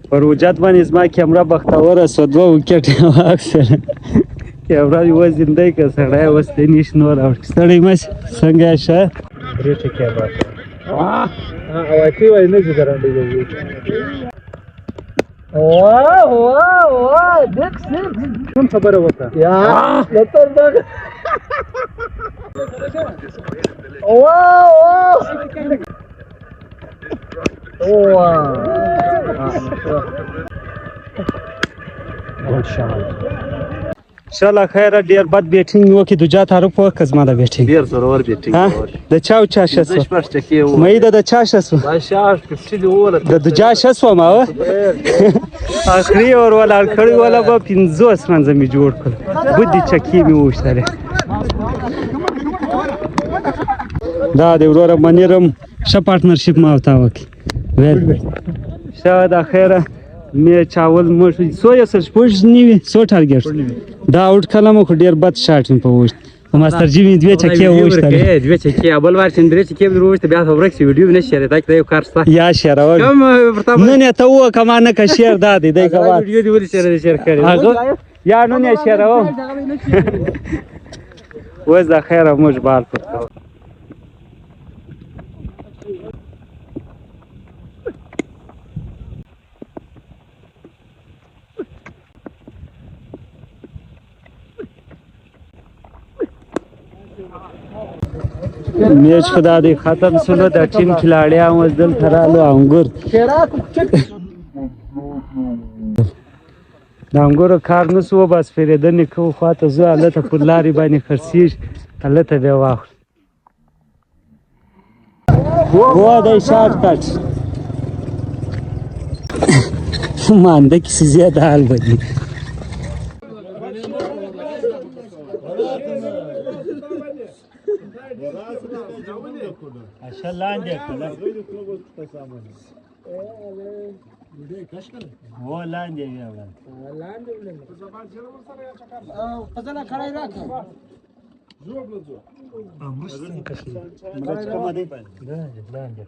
پر اوجت باندې زما کیمره بختوره سوه 2 وکټ یې واخیستله کیمره مې وزندۍ که سړی اوس دی نشي نور اوړي ستړی مه شي څنګه یې ښه 3 ټکې اواتی وای نه دي درنډې کوي دیک کوم خبره وکړه یا لتر دا انشاءالله خیره ډېر بد بیټینګ مې وکړي دوجا تعارف وکړه زما د بیټینګ ډېر زورور بیټینګ د چا او چا ښه سوه مېده د چا ښه سوه د دوجا ښه سوه ما وه اخري ور ولاړ کړی وله به 50 منځه مې جوړ کړل بدې چکې مې وویشتلې دا دی وروره منیرم ښه پارټنرشپ ما ورته وکړي ویل ښه ده خیره مې چاول مړ څو یې سر شپږ نوي څو ټارګېټ دا اوټ کلمه خو ډېر بد شاټ مې په وویشت په ماستر جي مې 2 چکې وویشتلې 2 چکې بل وار چې 3 چکې به وروسته بیا ورک شي ویډیو نه شریک دا یو کار ستا یا شیرول نن یې ته ووه که ما نه که شیر دا دی دی که ویډیو دې ولې شیر کړی یا نن یې شیروم اوس د خیره موږ بال پټ کوو میچ خدا دی ختم شلو د ټیم کھلاړیان اوس دلته رالو انګور د انګورو کار نه سو بس فرېدنې کوو خواته زه هلته پر لارې باندې خرڅېږي هلته بیا واخلو هو دی شارټ کټ مانده کښې زیاده حال بدي اشه لاندې کړه هو لاندې بیا وړه فزنه کړای راکړه مرچ کومه دی لاندې